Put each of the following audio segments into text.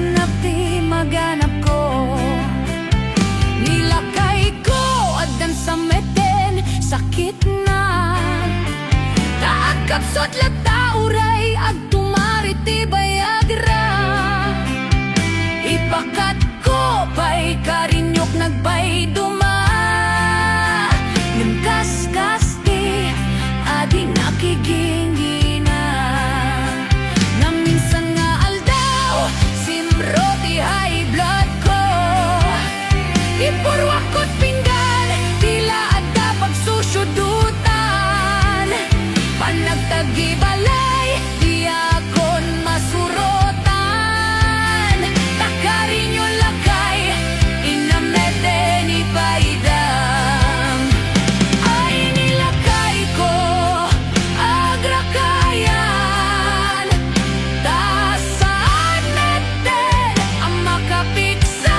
isanap ti maganap ko. Nilakay ko adan sa meten sakit na. Taagkapsot lata uray ag tumari ti bayagra. Ipakat ko pa'y karinyok nagbay duma. Nangkaskas ti adi nakiginggina. Na minsan nga aldaw simro ti high blood ko. Ipurwak ko't pinggan tila adda pagsusyudutan. Panagtagibalay di akon masurotan. Takarinyo lakay inamete ni paidam. Ay nilakay ko agrakayan. Ta saan meten ang makapiksan.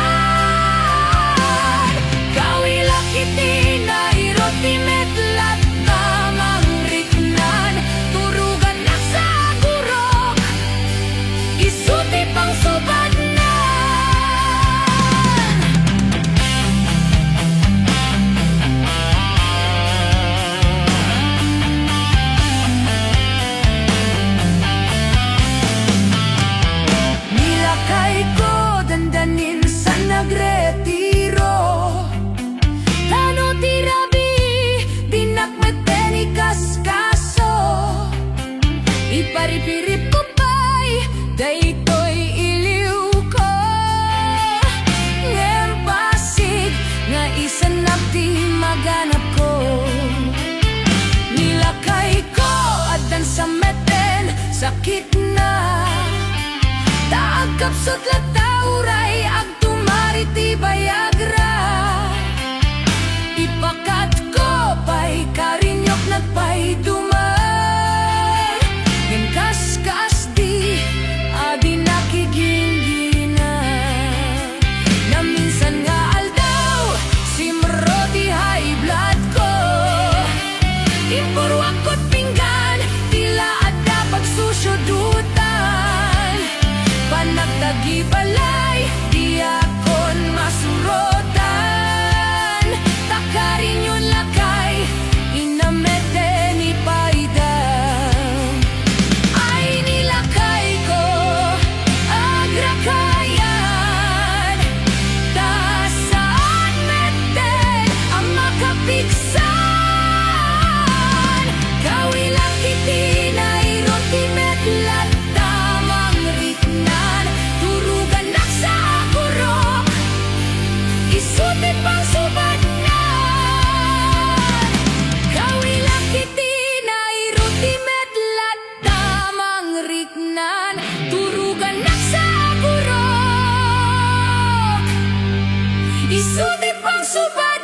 Kawilak iti na iroti metlat tamang riknan. Turugan na sa gurok isuti pang subanan. Nilakay ko dandanin sa nagretiro. Tano tirabi dinakmeteni kaskaso. Iparipirip ko pa'y daytoy iliw ko. Ngempasig nga isanap ti maganap ko. Nilakay ko adan sa meten sakit na. Taagkapsot lata uray ag tumari ti bayagra. Ipakat ko pa'y karinyok nagpay dumay. Ngengkaskas di adi nakiginggina. Na minsan nga aldaw simro ti high blood ko. Ipurwak ko't pinggan tila adda pagsusyudutan. Panagtagibalay di akon masurotan. Takarinyo lakay inamete ni paidam. Ay nilakay ko agrakayan. Ta saan meten ang makapiksan. Kawilak iti na iroti metlat tamang riknan. Turugan na sa gurok isuti pang subanan. Kawilak iti na iroti metlat tamang riknan. Turugan na sa gurok isuti pang subanan.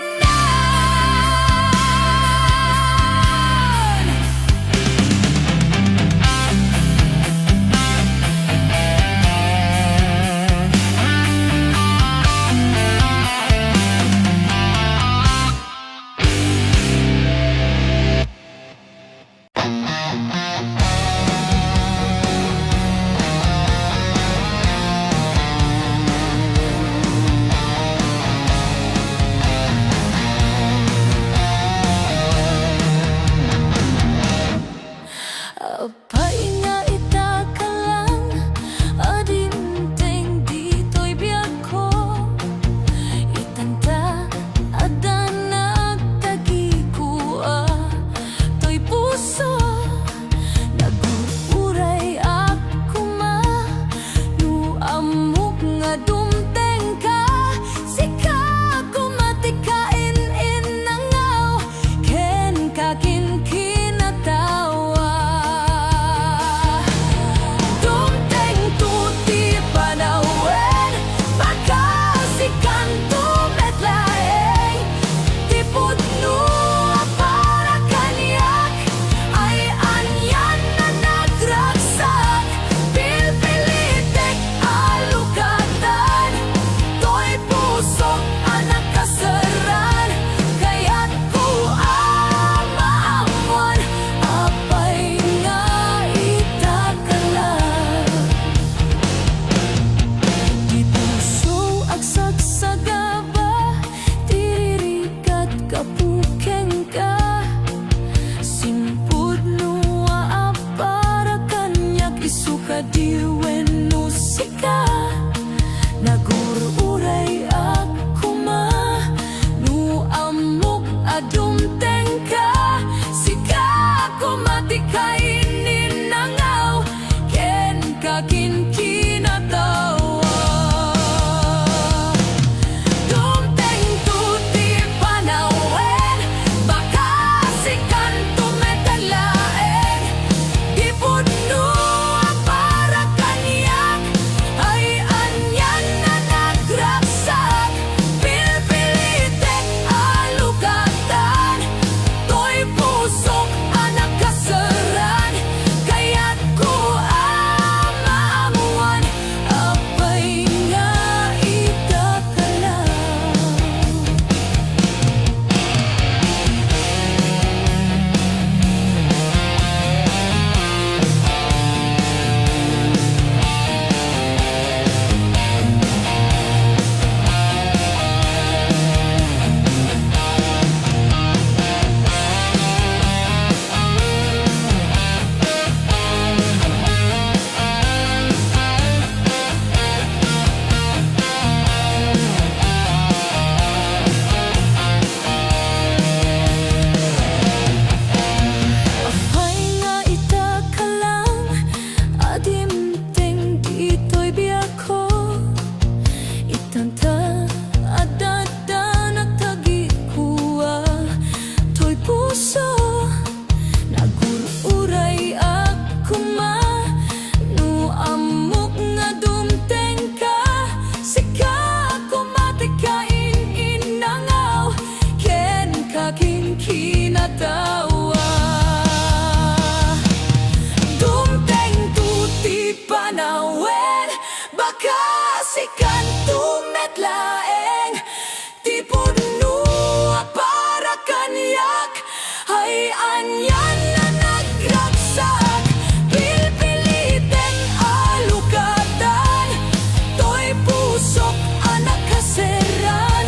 nagururay akuma nu amok adumteng ka sika kumatikay ninangaw ken kakin kinatawa dumteng tuti panawen baka sikan tumetalaen di puno para kanyak ay anyan na nagraksak pilpilitek alugatan to'y pusok anak kasaran kaya't ko amaamuan apay nga itakalang apay nga itakalang adimteng dito'y biyako itanta adada nagtagikuwa to'y puso nagururay akuma nu amok nga dumteng ka sika kumatikain inangaw ken kaking kinatawa dumteng tuti panawen baka sikan tumetlaeng ti puno para kanyak ay anyan na nagraksak pilpilitin alugatan to'y pusok anak kaseran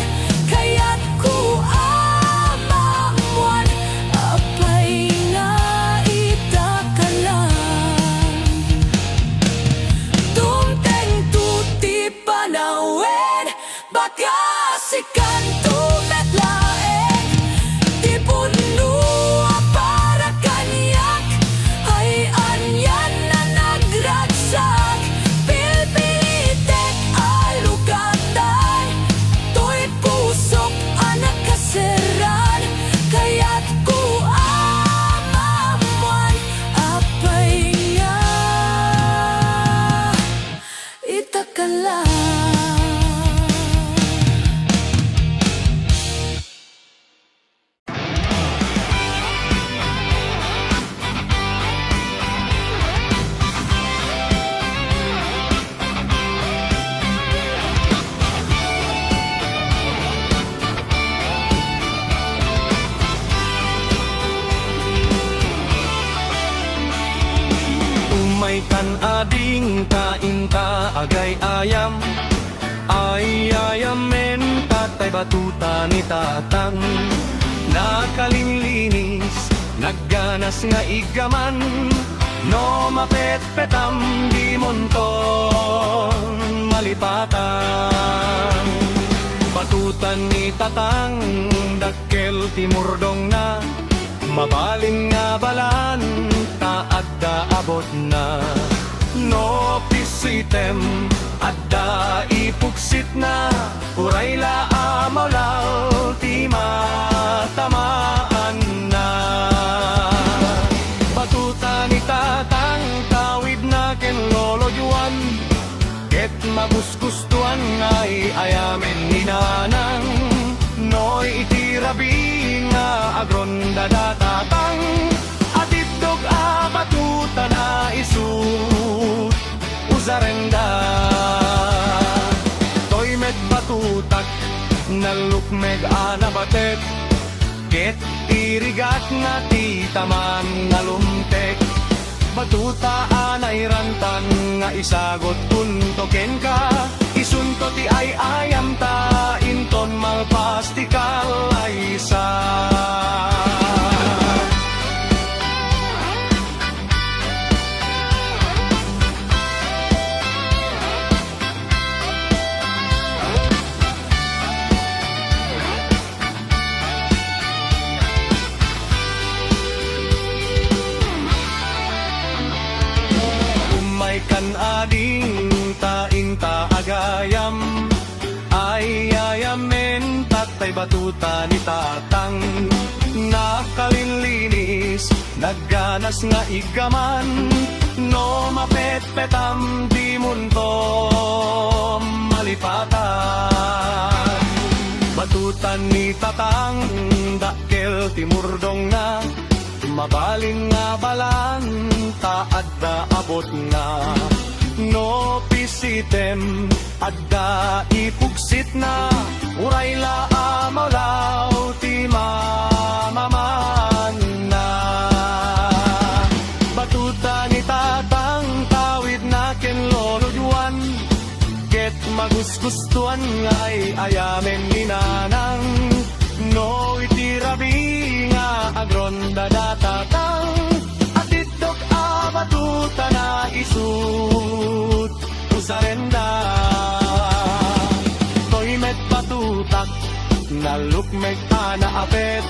kaya't ku amamuan apay nga itakalang dumteng tuti panawen baka sikan tumetlaeng di puno para kanyak ay anyan na nagraksak pilpilitek alugatan to'y pusok anak kaseran kaya't ku amamuan apay nga itakalang Umay kan ading kain ka agay ayam ay ayamen tatay batuta ni tatang nakalinlinis nagganas nga igaman no mapetpetam di monton malipatan batutan ni tatang dakkel timurdong na mabalin nga balan taadda abot na no pisitem adda ipuksit na uray la amawlaw ti matamaan na batuta ni tatang tawid na ken lolo Juan ket mabuskustuan ngay ayamen ni nanang noy itirabi nga agron dadatatang atipdog a batuta na isut uzarenda toy met batutak nalukmeg anabatet ket irigat nga ti taman nalumtek batuta anay rantan nga isagot tuntoken ka isunto ti ay ayam ta inton malpastikal ay isa gayam ay yayamin tatay batuta ni tatang nakalinlinis nagganas nga igaman no mapetpetam di munto malipatan batutan ni tatang dakkel timurdong na mabaling nga balan taad da abot nga no pisitem adda ipugsit na uray la amalaw ti mamaman na batuta ni tatang tawid na ken lolodwan ket magusgustuan nga ay ayamen ni nanang no itirabi nga agronda datatang at itok abatuta na isut usarenda toy met batutak na lukmeg ana apet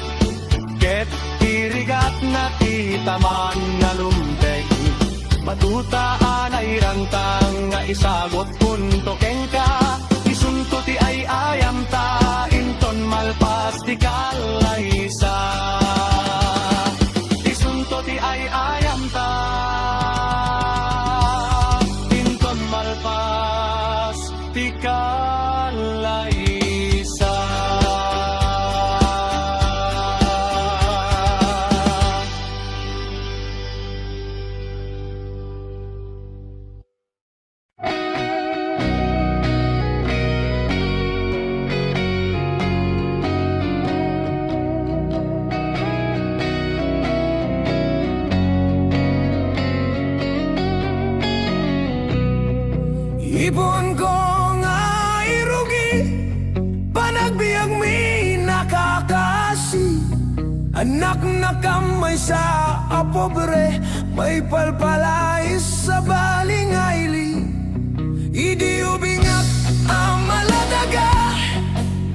ket tirigat na titaman na lumtek batuta anay rantang nga isagot punto kengka isunto ti ay ayam ta inton malpas ti kalaysa isunto ti ay ayam ta inton malpas ti kalaysa. Ibon ko nga irugi panagbiag mi nakakasi anak na kamay sa apobre may palpalais sa balingayli idi ubingak ang maladaga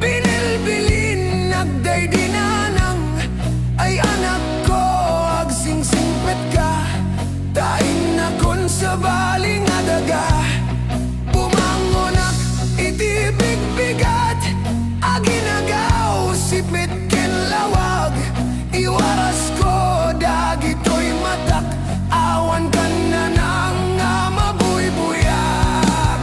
binilbilin nagday dinanang ay anak ko agsingsingpet ka tain na kon sa balingadaga bumangonak iti bigbigat aginagaw sipit ken lawag iwaras ko dagitoy matak awan kan na nang nga mabuybuyak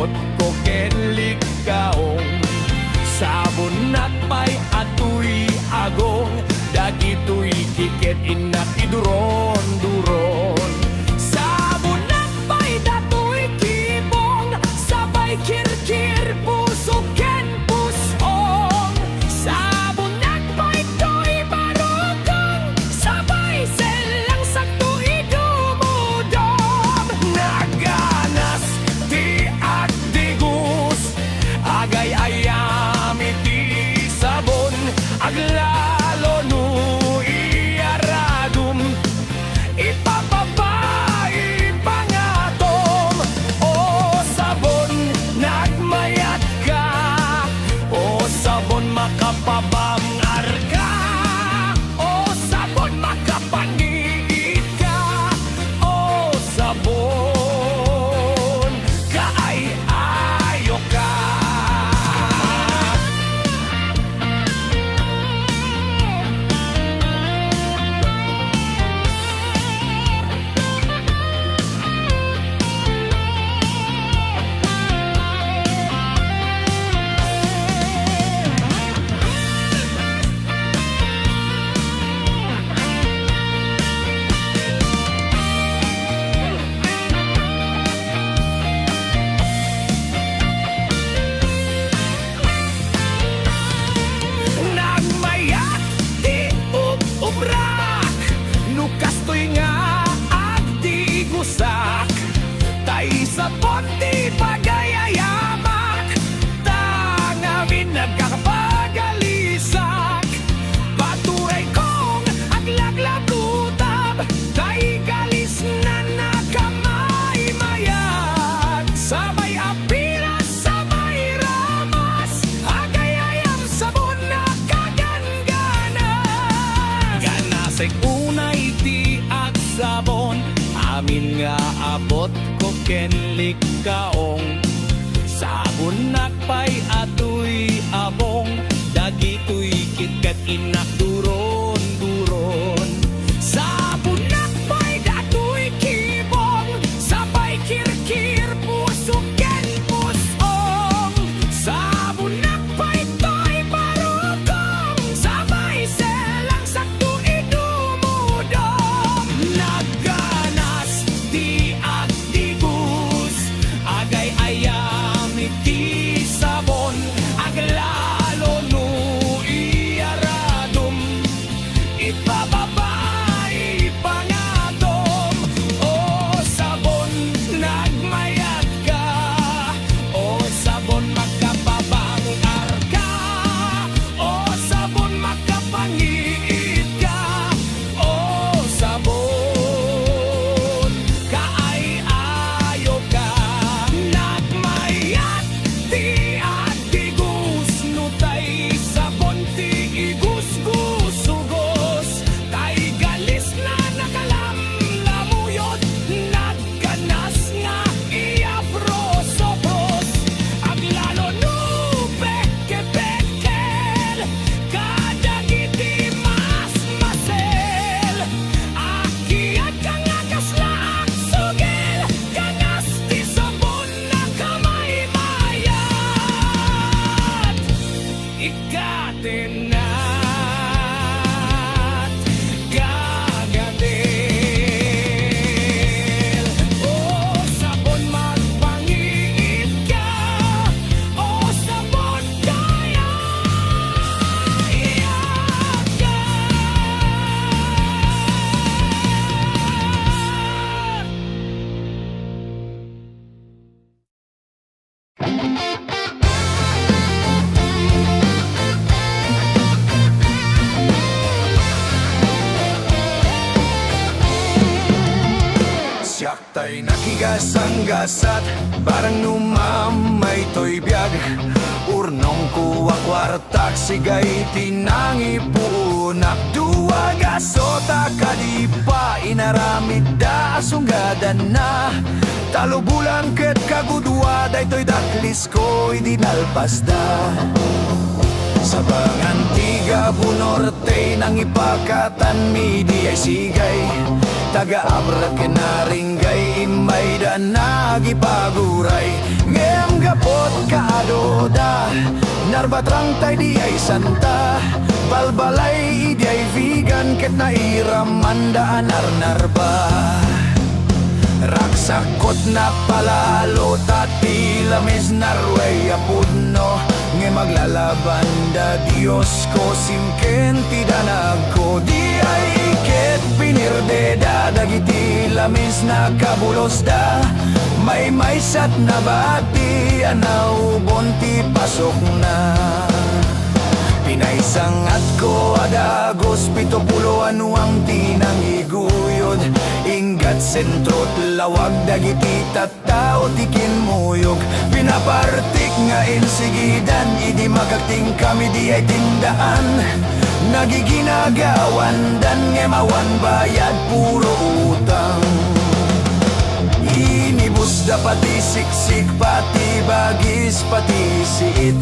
abot ko ken likaong sabon at pay atoy agong dagitoy kiket inak iduron-duron sabon at pay datoy kibong sabay kirkir puso ken pusong sabon at pay toy barokong sabay selang sakto idumudom naganas ti at digus agay ayam iti sabon aglalo no iaradum ipapabay pangatom o sabon nagmayat ka o sabon makapabangar ka o sabon makapangiit ka o sabon kaay-ayo ka nagmayat ti ubrak nukastoy nga at di gusak tay sa ponti pagayayamak tangamin nagkakapagalisak paturay kong aglaglagutab tay galis na nakamay mayat sabay apiras sabay ramas agayayam sabon na kaganganas ganasay unay ti at sabon amin nga abot ko ken likaong sabon nakpay atoy abong dagitoy kitkat inak duron-duron sabon nakpay datoy kibong sabay kirkir puso ken pusong sabon nakpay toy barokong sabay selang sakto idumudom nagganas di at digus agay ayam iti sabon aglalo no iaradum ipababay pangatom o sabon nagmayat ka o sabon makapabangar ka o sabon makapangiit ka o sabon kaay-ayo ka nagmayat ti at digus nutay sabon ti igus-gusugos tay galis na nakalamlamuyot nagganas nga iapros-opros aglalo no peke-pekel kadagiti mas masel akiat ka nga kaslaak sugel ganas ti sabon na kamay mayat ikatenat gagadel o sabon magpangiit ka o sabon kaya iyak ka Siyak tay nakigasang-gasat Parang numamay to'y biyag Urnong kuwa kwartak Sigay tinangi punak Duwag asota kadipa Inaramid da asunggadan na Talubulan ket kagudwa Daytoy daklis ko idinalpas da Sa bangantiga bunorte nang ipakatan mi di ay sigay Taga-abra kinaringgay imay da nagipaguray Ngem batrang tay di ay santa, balbalay di ay vegan, ket nairaman daan arnarba. Raksakot na palalo, tati lamis narway apudno, nge maglalaban da Diyos ko, simken tidanag ko, di ay iket pinirde da, dagiti lamis na kabulos da, may sat na bati, anaw bonti pasok na. Pinaisangat ko adagos, 70 ang tinang iguyod, ingat sentrot lawag dagiti tattao tikin muyog, pinapartik nga insigidan, idi magagting kami di ay tindaan, nagiginagawan dan ngemawan bayad puro utang. Inibus da pati siksik, pati bagis, pati siit,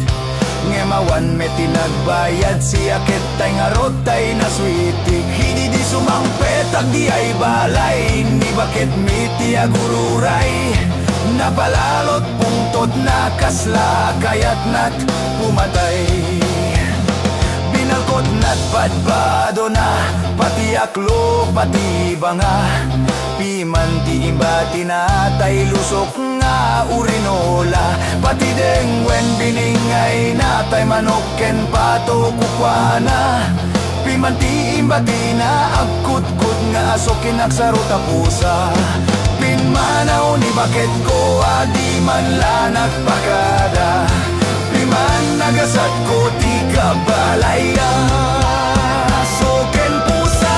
ngemawan me tinagbayad, siya ketay nga rotay na switik, hindi di sumangpetag di ay balay, ni bakit miti agururay, napalalot pungtot na kasla, kayat nat pumatay. Binalkot na't padpado na, pati aklo, pati banga, pimanti imba tinatay lusok nga urinola, pati dengwen biningay natay manokken pato kukwana, pimanti imba tinaagkut-kut nga asokin aksaro tapusa, pinmanaw ni bakit ko adi man lanak pakada, piman nagasat ko ti kabalaya, soken pusa.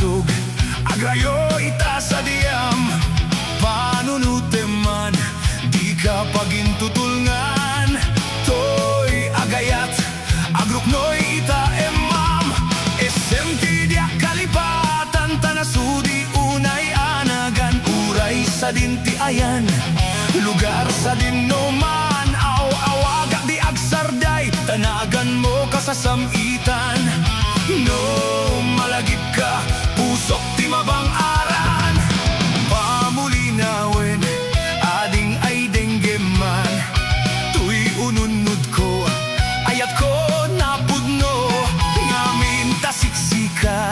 asog Agrayo ita sa diyam Panunuteman Di ka pagintutulngan Toy agayat Agruknoy ita emam SMT dia kalipatan Tanasudi unay anagan Uray sa dinti ayan Lugar sa dinoman Aw-awaga di agsarday Tanagan mo kasasamitan No malagip ka Pusok ti mabang aran Pamulinawin Ading ay denggeman Tuy ununod ko Ayat ko napudno Ngamin tasiksika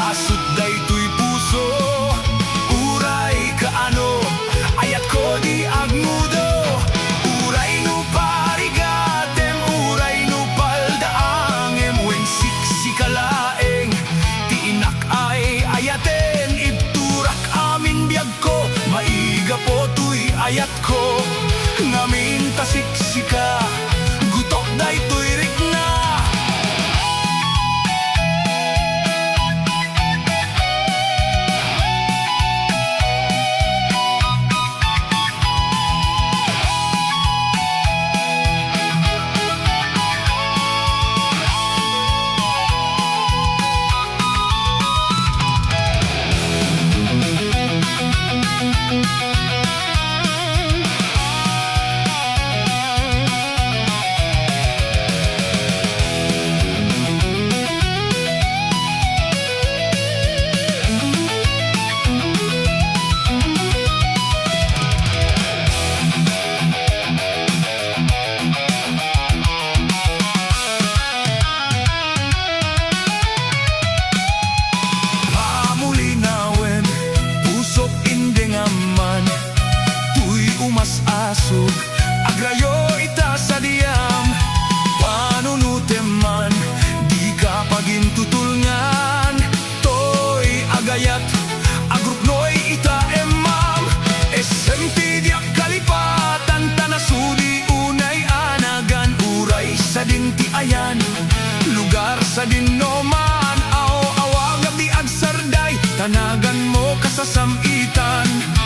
Asut day tuy puso Uray kaano Ayat ko di agmudo Uray no parigatem Uray no paldaangem Wen siksika laeng Tiinak ay ayaten Ibturak amin biyag ko Maiga po tuy ayat ko Ngamin tasiksika Gutok day tuy rikna Asog Agrayo ita sa diyam Panunuteman Di ka pagintutulngan Toy agayat Agrupnoy ita emam SMT diak kalipatan Tanasudi unay anagan Uray sa dinti ayan Lugar sa dinoman Aw-awagab di agsarday Tanagan mo kasasamitan